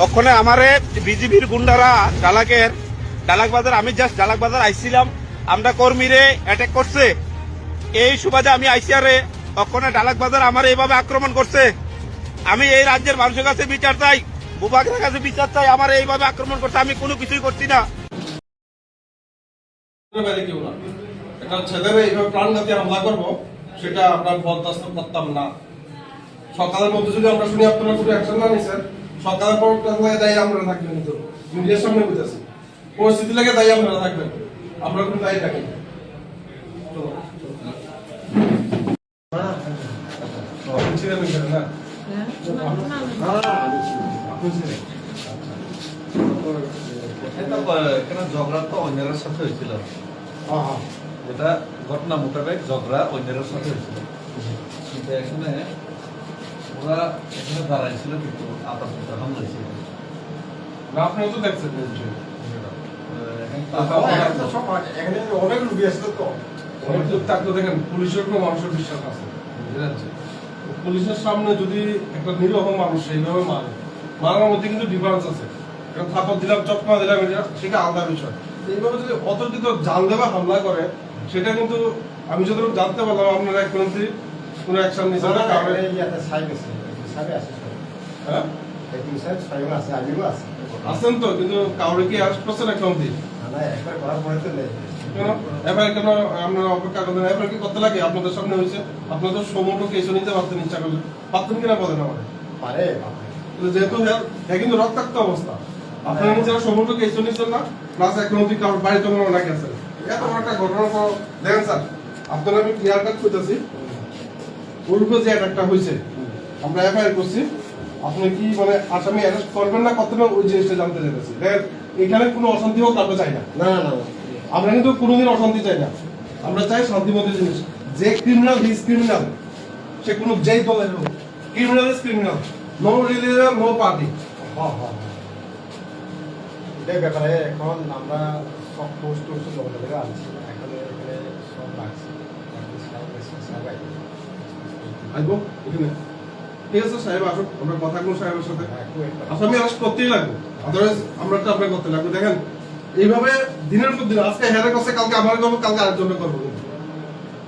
ওখানে আমারে বিজিবির গুন্ডারা ডালাক বাজার, আমি জাস্ট ডালাক বাজার আইছিলাম, আমরা কর্মীরে অ্যাটাক করছে। এই সুবাদে আমি আইসিয়ারে ওখানে ডালাক বাজার আমার এইভাবে আক্রমণ করছে। আমি এই রাজ্যের মানুষের কাছে বিচার চাই, বুবাকের কাছে বিচার চাই। আমার এইভাবে আক্রমণ করছে, আমি কোনো কিছুই করছি না। একটা ছেলেরা এইভাবে প্রাণঘাতী হামলা করবো, সেটা আমরা বরদাস্ত করতাম না। সকালের মধ্যে যদি আমরা শুনি আপনারা কোনো অ্যাকশন না নিছেন, সকালের পর দায়ী আপনারা থাকবেন। কিন্তু মিডিয়ার সামনে বুঝেছি পরিস্থিতি লাগে দায়ী আপনারা থাকবেন, আমরা কোনো দায়ী থাকি না। ঝগড়া তো অন্যের সাথে হয়েছিল, এটা ঘটনা মোতাবেক ঝগড়া অন্যের সাথে হয়েছিল, কিন্তু এখানে ওরা এখানে দাঁড়াইছিল, কিন্তু আপাতত হামলা ছিল। আপনিও তো দেখছেন অনেক রুগী আসলে তো অনেক লোক থাকলে দেখেন পুলিশের কোনো মানুষের বিশ্বাস আছে। পুলিশের সামনে যদি একটা নিরহ মানুষ সেইভাবে মারার মধ্যে কিন্তু ডিফারেন্স আছে। একটা থাপড় দিলাম, চটকা দিলাম, সেটা আলাদা বিষয়। এইভাবে যদি অতর্কিত জান দেওয়া হামলা করে, সেটা কিন্তু আমি যতটুকু জানতে পারলাম আপনারা এক মন্ত্রী কোনো অ্যাকশন নিচ্ছেন না। আছেন তো, কিন্তু কাউরে কি অ্যারেস্ট করছেন এক মন্ত্রী? এবার কেন আপনারা অপেক্ষা করবেন? এবার কি করতে লাগে? আপনাদের সামনে হয়েছে, আপনাদের সমুদ্র কেসও নিতে পারতেন, ইচ্ছা করলে পারতেন কিনা বলেন আমাদের। যেহেতু হ্যাঁ কিন্তু রক্তাক্ত অবস্থা, আপনারা নিজেরা সমুদ্র কেসও নিচ্ছেন না, প্লাস এক মন্ত্রী কারোর বাড়িতে কোনো অনেক আছে। এত বড় একটা ঘটনার পর দেখেন স্যার, আপনারা আমি ক্লিয়ার কাট করতেছি, পূর্বে যে একটা হয়েছে আমরা এফআইআর করছি, আপনি কি মানে আসামি অ্যারেস্ট করবেন না করতে না, ওই জিনিসটা জানতে চাইতেছি। দেখেন এখানে কোনো অশান্তি হোক আমরা চাই না, আমরা কিন্তু কোনোদিন অশান্তি চাই না। আমরা চাই শান্তিময় জিনিস। যে ক্রিমিনাল হিজ ক্রিমিনাল, সে কোনো যেই দলের হোক, criminal is criminal, no religion, no party. এটাই ব্যাপারে এখন আমরা সব পোস্ট লোকেরা আনছি, এখানে সব রাখছি। আসবো এখানে, ঠিক আছে সাহেব আসুক, আমরা কথা বলবো সাহেবের সাথে। আসামি অ্যারেস্ট করতেই লাগবে, আদারওয়াইজ আমরা তো আপনার করতে লাগবে। দেখেন এইভাবে দিনের পর দিন, আজকে হেরে করছে, কালকে আমার করবো, কালকে আরেকজনের করবো।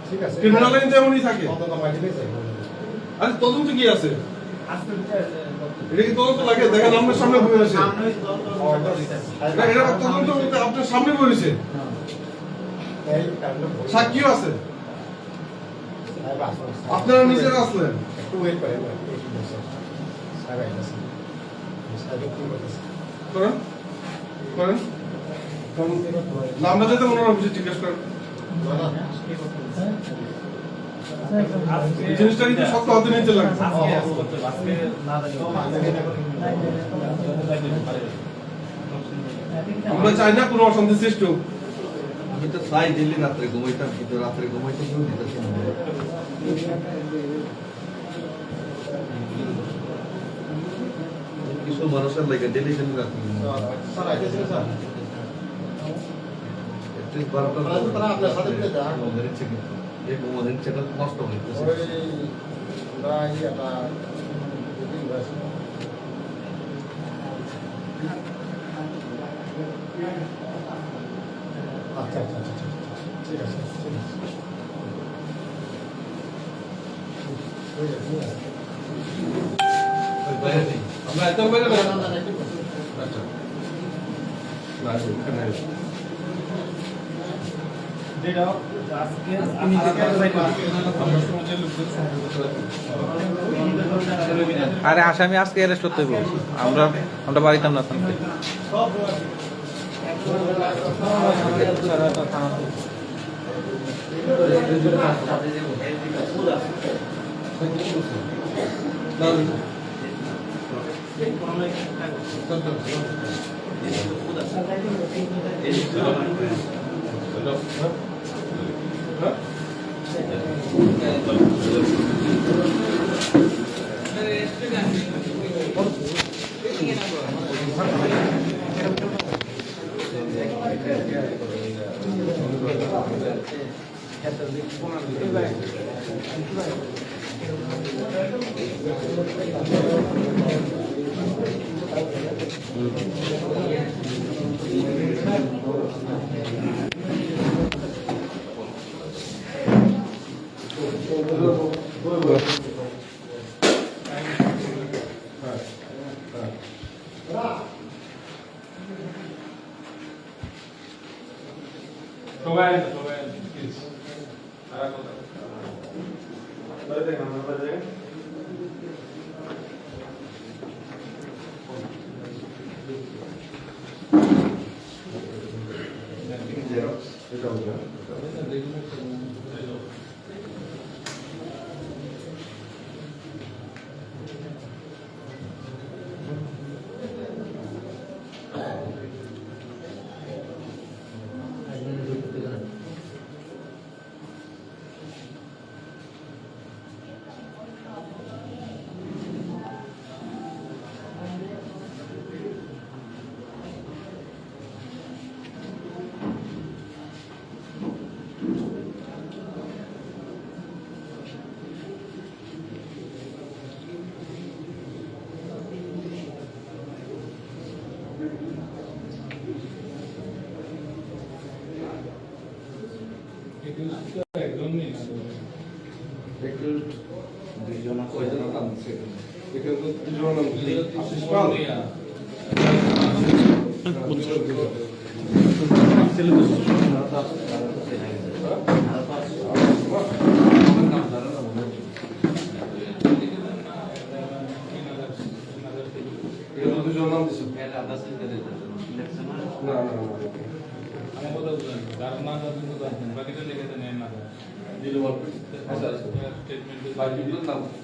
ঠিক আছে, ক্রিমিনাল লাইন যেমনই থাকে। আরে তদন্ত কি আছে? এটা কি তদন্ত লাগে? দেখেন আপনার সামনে বই আছে, এটা তদন্ত বলতে আপনার সামনে বই আছে, সাক্ষীও আছে, আপনারা নিজেরা আসলেন। করেন করেন আমরা যাতে ওনারা বুঝে জিজ্ঞেস করেন। জিনিসটা কিন্তু সত্য হাতে নিতে লাগবে। আমরা চাই না কোনো অশান্তি সৃষ্টি হোক। আমি তো চাই ডেলি রাত্রে ঘুমাইতাম, কিন্তু রাত্রে ঘুমাইতে কেউ দিতেছে না। কিছু মানুষের লাগে ডেলি ডেলি রাত্রে নষ্ট হইতেছে। আচ্ছা আচ্ছা আচ্ছা ঠিক আছে, আমরা একদম বাইরে না। আচ্ছা না এখানে আরে আসামি আজকে অ্যারেস্ট করতে হইব, আমরা বাড়িতাম না থাকতে। ঠিক আছে। সবাই প্লিজ আর কথা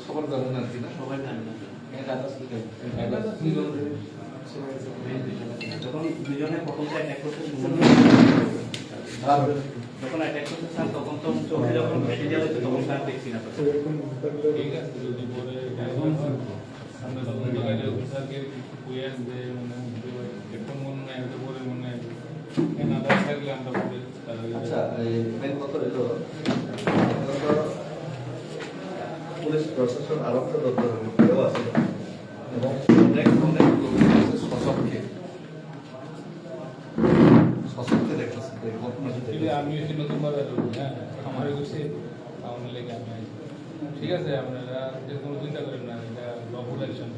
সবার জানেন আর কি না সবাই জানে না যখন দুজনে প্রথম অ্যাটাক করতে যখন অ্যাটাক করতে স্যার তখন তো চোখে যখন ভেসে যাবে তখন স্যার দেখছি না ঠিক আছে যদি পরে আমরা তখন জায়গায় স্যারকে কুইয়ার যে মানে এখন মনে নাই হতে পরে মনে নাই না থাকলে আমরা পরে আচ্ছা এই মেন কথা হলো পুলিশ প্রশাসন আরো একটা দপ্তর আছে এবং অনেক সশক্তি দেখতেছে এই ঘটনা যদি আমি যদি নতুন ভাবে হ্যাঁ আমার কাছে আমার লেগে আমি আইছি। ঠিক আছে আপনারা যে কোনো চিন্তা করেন না এটা লবুল অ্যাকশন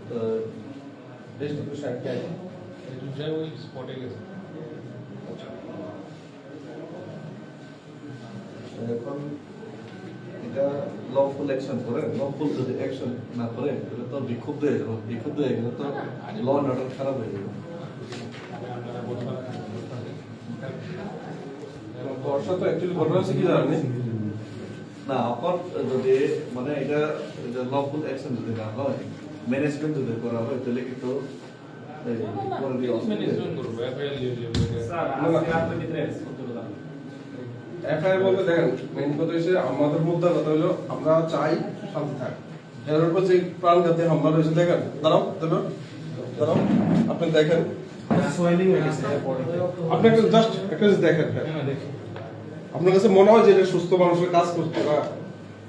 তো ডিস্ট্রিক্ট সাহেব কে আছে সাহেব ওই স্পটে গেছে এখন এটা লফুল অ্যাকশন করে লফুল যদি অ্যাকশন না করে তাহলে তো বিক্ষুব্ধ হয়ে যাবে বিক্ষুব্ধ হয়ে গেলে তো ল অ্যান্ড অর্ডার খারাপ হয়ে যাবে আপনারা বলতে পারেন বর্ষা তো অ্যাকচুয়ালি ঘটনা হচ্ছে কি জানেন না এখন যদি মানে এটা লফুল অ্যাকশন যদি না হয় ম্যানেজমেন্ট যদি করা হয় তাহলে কিন্তু এই পরে দিয়ে অসুবিধা ম্যানেজমেন্ট করবো এফআইআর দিয়ে স্যার আজকে আপনার ভিতরে করতে বললাম এফআইআর বলতে দেখেন মেইন কথা হচ্ছে আমাদের মধ্যে কথা হলো আমরা চাই শান্তি থাক এর উপর যে প্রাণঘাতী হামলা হয়েছে দেখেন দাঁড়াও দাঁড়াও আপনি দেখেন সোয়েলিং হয়ে গেছে আপনি জাস্ট একটা জিনিস দেখেন হ্যাঁ দেখি আপনার কাছে মনে হয় যে এটা সুস্থ মানুষের কাজ করছে না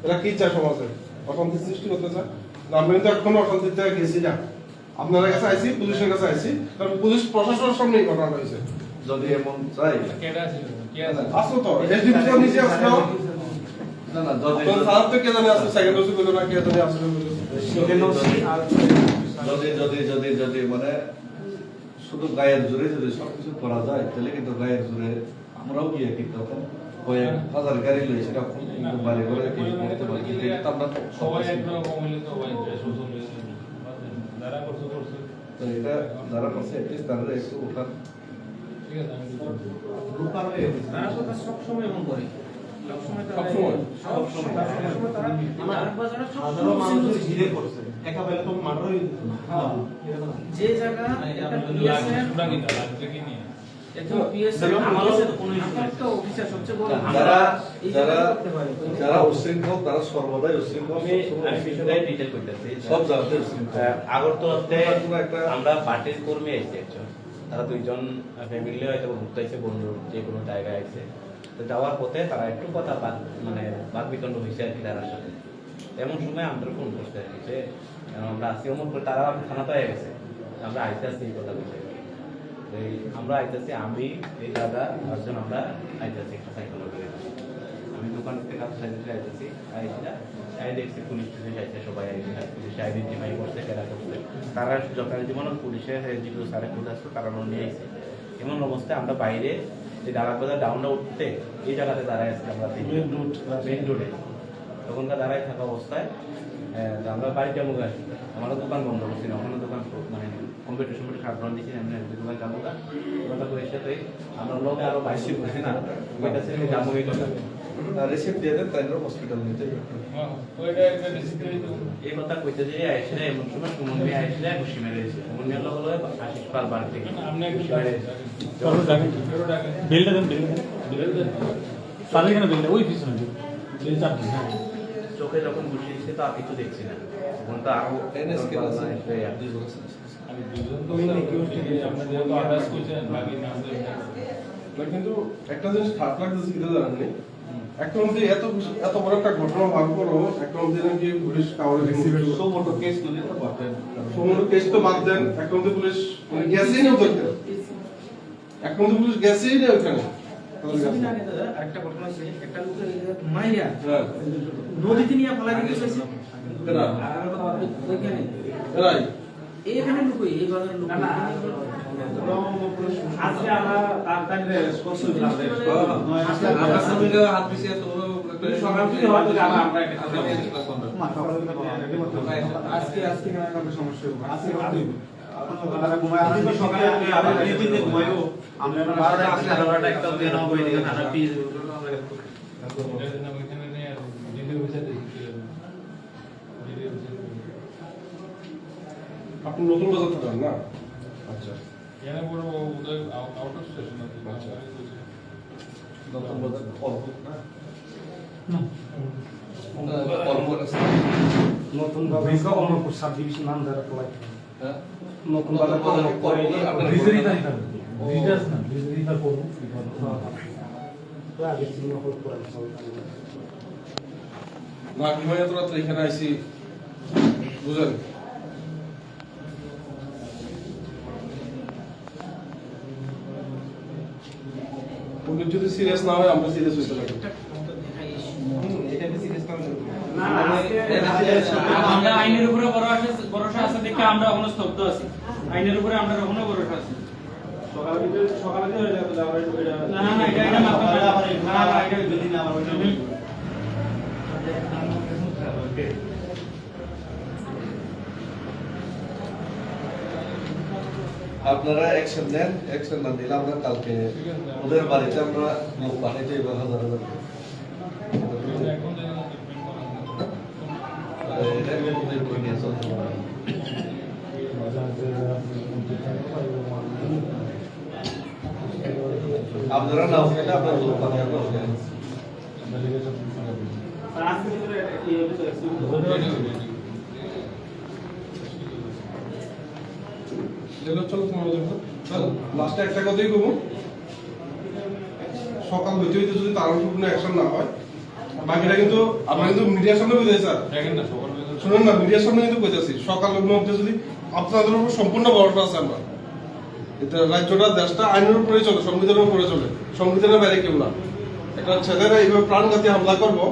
এরা কি চায় সমাজে অশান্তি সৃষ্টি করতে চায় না আমরা কিন্তু এখনো অশান্তিতে গেছি না আপনার কাছে আইছি পুলিশের কাছে আইছি কারণ পুলিশ প্রশাসনের সামনেই ঘটনা হয়েছে যদি এমন চাই কেডা ছিল কি আছে আসো তো এসডিপি তো নিজে আসলো না না যদি আপনার সাহেব তো কে জানে আসলো সেকেন্ড ওসি বলে না কে জানে আসলো যদি মানে শুধু গায়ের জোরে যদি সবকিছু করা যায় তাহলে কিন্তু গায়ের জোরে আমরাও গিয়ে কিন্তু তখন কয়েক হাজার গাড়ি লইছে তখন কিন্তু বাড়ি ঘরে কি করতে পারি কিন্তু এটা তো আমরা সবাই একরকম হইলে তো ভাই সুযোগ হয়েছে যারা করছে করছে তো এটা যারা করছে এটলিস্ট তারা একটু ওঠার ঠিক আছে আমি রূপার হয়ে গেছে তারা তো সব সময় এমন করে যে জায়গা যারা উশৃঙ্খল তারা সর্বদাই উশৃঙ্খল সব জায়গাতে উশৃঙ্খল আগরতলাতে একটা আমরা পার্টির কর্মী আইছি একজন তারা দুইজন ফ্যামিলি হয়তো ঘুরতে আইছে বন্ধুর যে কোনো জায়গায় আইছে তো যাওয়ার পথে তারা একটু কথা মানে বাদ বিতণ্ড হয়েছে আর কি তার সাথে এমন সময় আমাদের ফোন করছে আর কি যে আমরা আসি অমন করে তারা থানাতে হয়ে গেছে আমরা আইতাছি এই কথা বলতে আমরা আইতাছি, আমি এই দাদা একজন আমরা আইতাছি একটা সাইকেল করে। আমি দোকান থেকে কাজ সাইকেল আইতাছি, আই দেখছি পুলিশ টুলিশ আইছে, সবাই পুলিশ আইডেন্টিফাই করছে, কেনা করছে। তারা যথারীতি মনে পুলিশের যেগুলো সারে খুলে আসতো তারা নিয়ে আসছে। এমন অবস্থায় আমরা বাইরে যে ডালাক বাজার ডাউনটা উঠতে এই জায়গাতে দাঁড়ায় আসছি আমরা মেন রোডে। তখনকার দাঁড়ায় থাকা অবস্থায় আমরা বাড়িতে মুখে আসি, আমারও দোকান বন্ধ করছি না, ওখানে দোকান মানে কম্পিউটার শাটডাউন দিচ্ছি, আমি দোকান যাবো না। ওটা করে এসে আমরা লোক আরো বাইশি করছি না, ওইটা ছেড়ে যাবো এই কথা রিসিপ্ট দিয়ে দেন, তাই হসপিটাল নিতে এই কথা কইতে যে আইসলে এমন সময় সুমন মিয়া আইসলে খুশি মেরে দিয়েছে। সুমন মিয়া লোক হলো আশিস পাল বাড়ি থেকে খুশি মেরে দিয়েছে। বিলটা দেন, বিল দেন সাড়ে কেন বিলটা ওই পিছনে বিল চাপ দিন। হ্যাঁ, চোখে যখন ঘুষি দিচ্ছে তো আর কিছু দেখছি না, তখন তো আরো এনএসকে আছে আমি দুজন তো রিকোয়েস্ট করি আপনাদের তো আদার্স কোশ্চেন বাকি না কিন্তু একটা জিনিস খারাপ লাগতেছে কি জানেন, একটা মধ্যে এত বড় একটা ঘটনা ভাগ করো, একটা মধ্যে নাকি পুলিশ কাউরে সোমোটো কেস মানে তো বাটেন সমস্ত কেস তো বাদ দেন, একটা মধ্যে পুলিশ গেছেই না ওখানে, একটা মধ্যে পুলিশ গেছেই না ওখানে। একটা ঘটনা আছে, একটা লোকের মাইয়া হ্যাঁ নদীতে নিয়ে ফেলা দিতে চাইছে। এরা ওইখানে এরাই এইখানে লোক এই বাজারের লোক আজকে আমরা তারপরে স্পষ্ট লাগবে আমরা সামনে হাত পিছিয়ে তো সকাল থেকে হয়তো আমরা একটা আজকে একটা সমস্যা হবে আজকে আপনারা ঘুমায় আসলে সকালে আবার এই দিনে ঘুমাইও আমরা 12টা আসলে 12টা একটা দিয়ে নাও বই দিকে খানা পিস আপনি নতুন বাজার থাকেন না? আচ্ছা আউট অফ স্টেশন আছে। নতুন বাজার অল্প না অল্প আছে নতুন ভাবে অমরপুর সাব ডিভিশন নাম ধরে পড়াই হ্যাঁ নতুন বাজার আপনার ভিজিটার ভিজিটার্স না ভিজিটার করব তো আগে চিহ্ন হোল্ড করা না ঘুমাইয়া তো রাত্রে এখানে আইসি বুঝলেন। পুলিশ যদি সিরিয়াস না হয় আমরা সিরিয়াস হইতে পারি। না আমরা আইনের উপরে ভরসা আছে দেখে আমরা এখনো স্তব্ধ আছি। আইনের উপরে আমরা এখনো ভরসা আছে। সকালে হয়ে যাবে আমরা না না না এটা মাথা না না এটা যদি না আমরা ওইটা আপনারা অ্যাকশন নেন, অ্যাকশন না দিলে আমরা কালকে ওদের বাড়িতে আমরা লোক পাঠাইতে এবার হাজার হাজার এটা ওদের বই নিয়ে চলতে পারে। আপনারা না হলে আপনার লোক পাঠিয়ে করবেন। আজকে ভিতরে এই চলো তোমার লাস্টে একটা কথাই কব, সকাল হইতে হইতে যদি তার কোনো অ্যাকশন না হয় বাকিটা কিন্তু আমরা কিন্তু মিডিয়ার সামনে বুঝাই স্যার শুনুন না, মিডিয়ার সামনে কিন্তু বুঝাচ্ছি সকালের মধ্যে যদি আপনাদের উপর সম্পূর্ণ ভরসা আছে আমরা, এটা রাজ্যটা দেশটা আইনের উপরে চলে, সংবিধানের উপরে চলে, সংবিধানের বাইরে কেউ না। একটা ছেলেরা এইভাবে প্রাণঘাতী হামলা করবো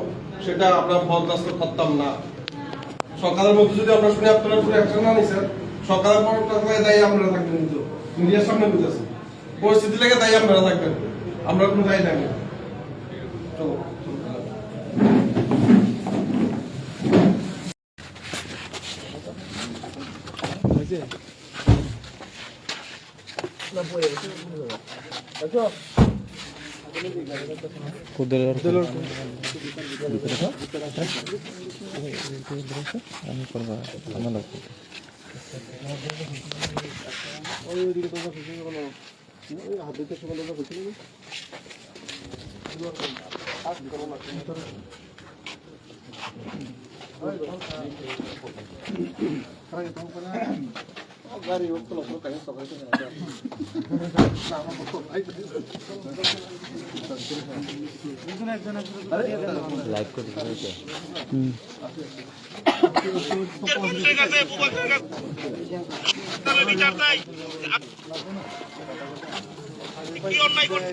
সেটা আমরা বরদাস্ত করতাম না। সকালের মধ্যে যদি আমরা শুনি আপনারা পুরো অ্যাকশন না নিছেন, সকালের পর দায়ী আপনারা থাকবেন, কিন্তু মিডিয়ার সামনে বুঝেছি পরিস্থিতি লেগে দায়ী আপনারা থাকবেন, আমরা কোনো দায়ী থাকবেন। চলো পুলিশের কাছে বুবাকের কাছে তাহলে বিচার চাই। কি অন্যায় করছে?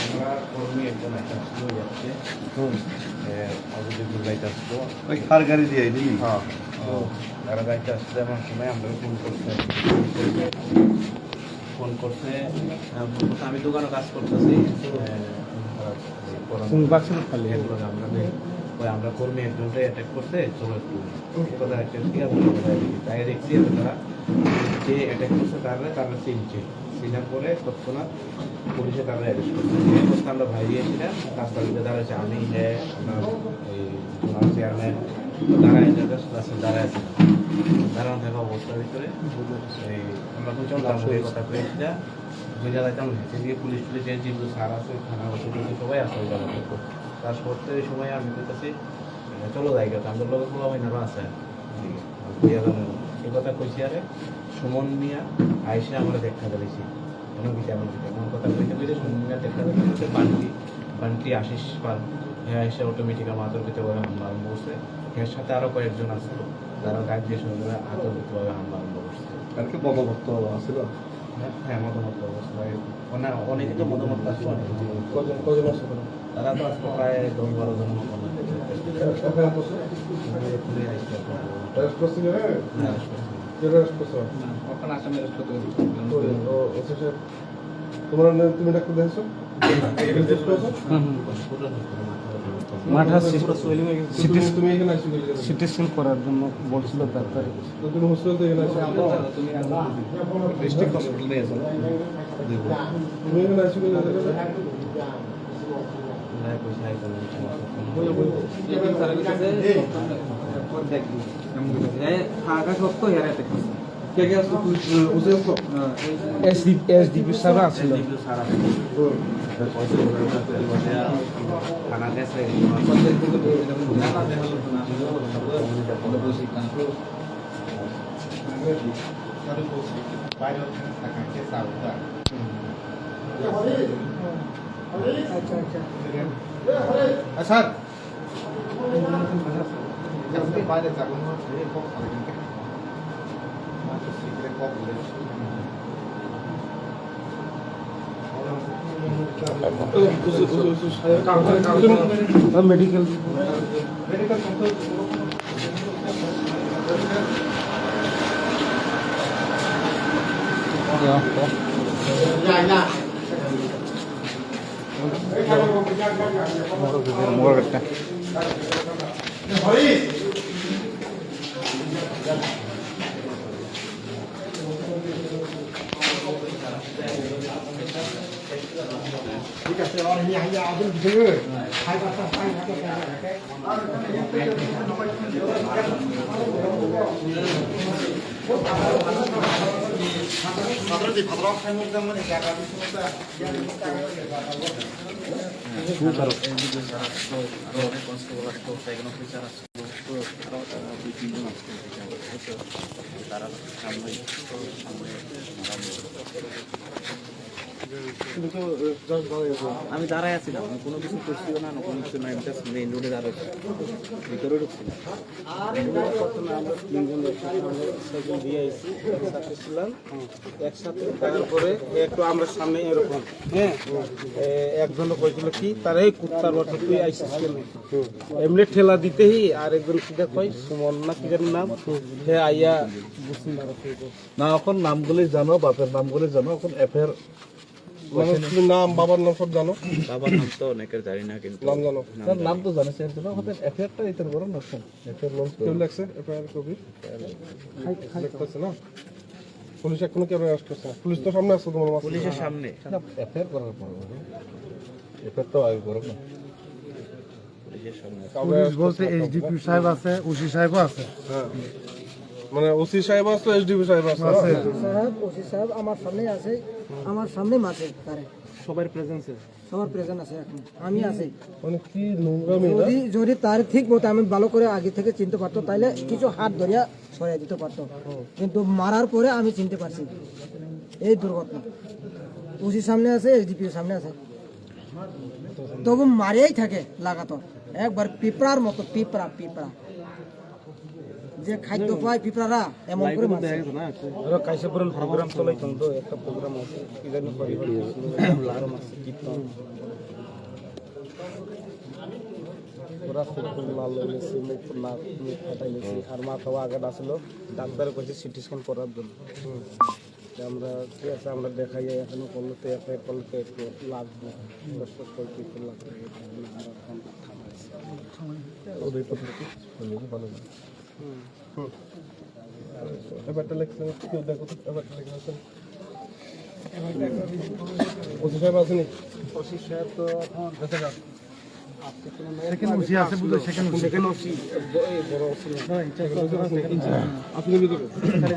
আমরা কর্মী একজন একটা ছিল যাচ্ছে অবধি গাইতে আসতো ওই কার গাড়ি দিয়ে দিলি হ্যাঁ তারা গাইতে আসতে এমন সময় আমরা ফোন করছে আমি দোকানে কাজ করতেছি আমরা কর্মী একজনকে অ্যাটাক করছে চলো একটু এই কথা একটা ঠিক আছে তাই দেখছি তারা যে অ্যাটাক করছে তারা চিনছে চিনার পরে তৎক্ষণাৎ পুলিশে তারা অ্যারেস্ট করছে এই অবস্থা আমরা ভাই এসেছিলাম রাস্তার দিকে দাঁড়াচ্ছে আমি আপনার এই জোনাল চেয়ারম্যান দাঁড়ায় দাঁড়ায় আছে দাঁড়ানো থাকা অবস্থার ভিতরে এই আমরা তো চলতাম এই কথা পেয়েছিলা যে জায়গায় হেঁটে গিয়ে পুলিশ যেগুলো সার আছে থানা সবাই আসে ওই জায়গাটা তার সত্ত্বে এই সময় আমি বলতেছি চলো জায়গাটা আমাদের লোকের কোনো অভিনয় আছে এই কথা কইছি আরে সুমন মিয়া আইসে আমরা দেখা দিয়েছি এমন কথা কইতে কইতে সুমন মিয়া দেখা দিয়েছে বান্টি আশিস পাল হ্যাঁ আইসে অটোমেটিক আতর্কিতভাবে হামলা আরম্ভ করছে এর সাথে আরও কয়েকজন আসলো যারা গাছ দিয়ে সঙ্গে আতর্কিতভাবে হামলা আরম্ভ করছে আর কি বদভক্ত ছিল হ্যাঁ মতামত অবস্থায় অনেকে তো মতামত আসছে কজন আছে তারা তো আজকে প্রায় 10-12 জন মতো অ্যারেস্ট করছে কে অ্যারেস্ট করছে এখন আসামি অ্যারেস্ট করতে তোমার তুমি ডাক্তার দেখছো মাঠা তুমি এখানে আসছো সিটি স্ক্যান করার জন্য বলছিল ডাক্তার। তুমি হসপিটাল থেকে আসছো ডিস্ট্রিক্ট হসপিটালে আছে তুমি এখানে আসছো কে কে আসছো বুঝে আসছো এসডিপি সারা আছিল থানা গেছে আচ্ছা বাইরে যাবো না মেডিকেল মোবাইলটা ঠিক আছে আর ইয়া আদুল ভিতরে খাই পাতা খাই আমি দাঁড়ায় আছিলাম কোনো কিছু করছিল না কোনো কিছু নাই মেইন রোডে দাঁড়ায় ভিতরে ঢুকছিলাম একসাথে তারপরে একটু আমরা সামনে এরকম হ্যাঁ একজন কইছিল কি তার এই কুত্তার বাচ্চা তুই আইসিস কেন এমনি ঠেলা দিতেই আর একজন সিধা কই সুমন না কি জানি নাম হে আইয়া বুঝি না এখন নামগুলি জানো বাপের নামগুলি জানো এখন এফআইআর মানে তুমি নাম বাবার নাম সব জানো? বাবার নাম তো অনেকের জানি না, কিন্তু নাম জানো? নাম তো জানিস এফআইআরটা এটার বড় না এফআইআর লঞ্চ কেউ লেখছে এফআইআর কপি লিখতেছে না? পুলিশ এখনো কেউ অ্যারেস্ট করছে না? পুলিশ তো সামনে আছে তোমার মাঝে। পুলিশের সামনে এফআইআর করার পর এফআইআর তো আগে করো না। পুলিশের সামনে পুলিশ বলতে এইচডিপি সাহেব আছে, ওসি সাহেবও আছে। হ্যাঁ মানে ওসি সাহেব আছে, এসডিপি সাহেব আছে। সাহেব ওসি সাহেব আমার সামনেই আছে, আমার সামনে মাঝে তারে সবার প্রেজেন্সে সবার প্রেজেন্ট আছে এখন, আমি আছি। মানে কি নোংরামি না? যদি তার ঠিক মতো আমি ভালো করে আগে থেকে চিনতে পারতো তাহলে কিছু হাত ধরিয়া সরিয়ে দিতে পারতো, কিন্তু মারার পরে আমি চিনতে পারছি এই দুর্ঘটনা। ওসি সামনে আছে, এসডিপিও সামনে আছে, তবু মারিয়াই থাকে লাগাতার, একবার পিঁপড়ার মতো, পিঁপড়া পিঁপড়া যে খাদ্য পায় পিঁপড়ারা এমন করে মারছে। ওরা কাইসাপুরের প্রোগ্রাম চলাইতাম তো, একটা প্রোগ্রাম আছে কি জানি লারম আছে কীর্তন, ওরা ফুল লাল লেগেছে, মুখ ফাটাই লেগেছে, আর মাথাও আগে আসছিল, ডাক্তারে কইছে সিটি স্ক্যান করার জন্য। আমরা ঠিক আছে আমরা দেখাই এখনো করলে তো এফআইআর করলে তো একটু লাগবে, কষ্ট করে কিছু লাগবে, আমরা এখন থামাইছি। ওদের পদ্ধতি ভালো না। এবারটা লিখছেন কেউ দেখো তো, এবারটা লিখছেন ওসি সাহেব আসেনি? ওসি সাহেব তো এখন দেখা যাক। সেখানে ওসি আছে বুঝলো, সেখানে সেখানে ওসি বড় ওসি আপনি ভিতরে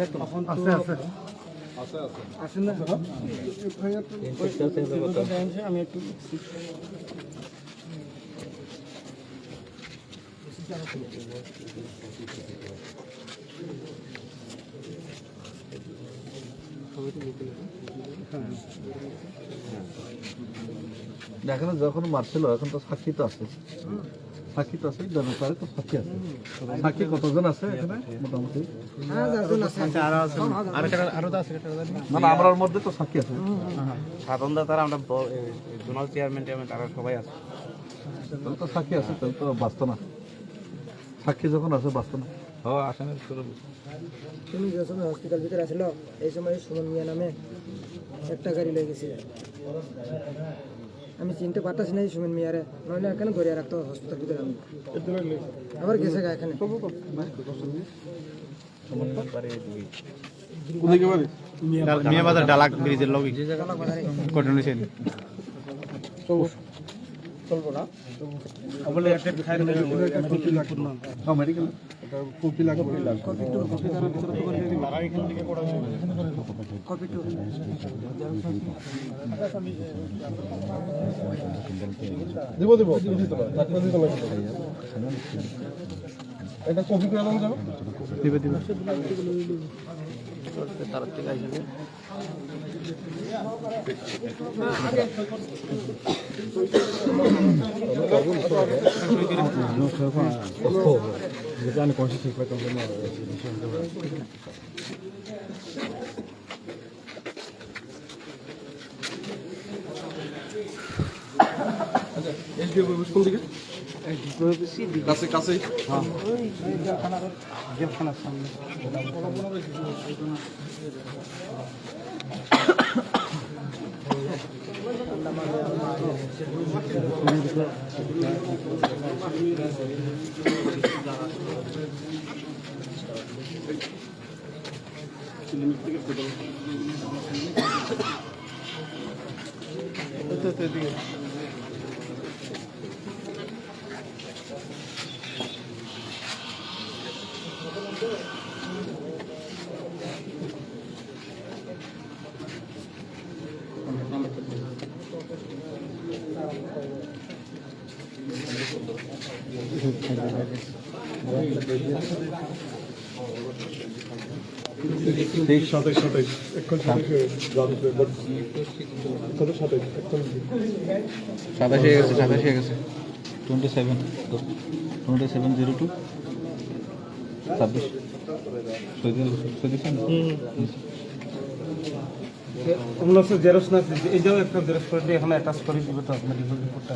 আছে আছে আছে আছে আসেন না, আমি একটু এখানে যখন মারছিল এখন তো সাক্ষী তো আছে, সাক্ষী তো আছে, জনতারে তো সাক্ষী আছে। সাক্ষী কতজন আছে এখানে মোটামুটি? না না, আমরার মধ্যে তো সাক্ষী আছে। সাধন দা তারা আমরা জোনাল চেয়ারম্যান তারা সবাই আছে। তাহলে তো সাক্ষী আছে, তাহলে তো বাঁচত না। সাক্ষী যখন আছে বাঁচত না। তুমি যে সময় হসপিটাল ভিতরে আসলো এই সময় সুমন মিয়া নামে একটা গাড়ি লেগে গেছে, আমি চিনতে পারতাছি না এই সুমন মিয়ারে, নইলে এখানে ধরিয়া রাখতো হসপিটাল ভিতরে। আমি আবার গেছে গা এখানে মিয়া বাজার ডালাক ব্রিজের লবি ঘটনা ছিল। চলবো না বলে একটা খাই কপি লাগবে না, হ্যাঁ, মেডিকেল কপি লাগবে। কপি টু দিব দিব দিতে পারে, ডাক্তার দিতে পারে। এটা কপি করে দেন যাবে? দিবে দিবে এসডিও অফিস কোন দিকে? কাছে কাছেই। জেলখানার সামনে সাতাশে গেছে 2702 ওগুলো হচ্ছে জেরক্স না, এই যে একটা জেরক্স করে দিয়ে এখানে অ্যাটাচ করে দিবে তো মেডিকেল রিপোর্টটা।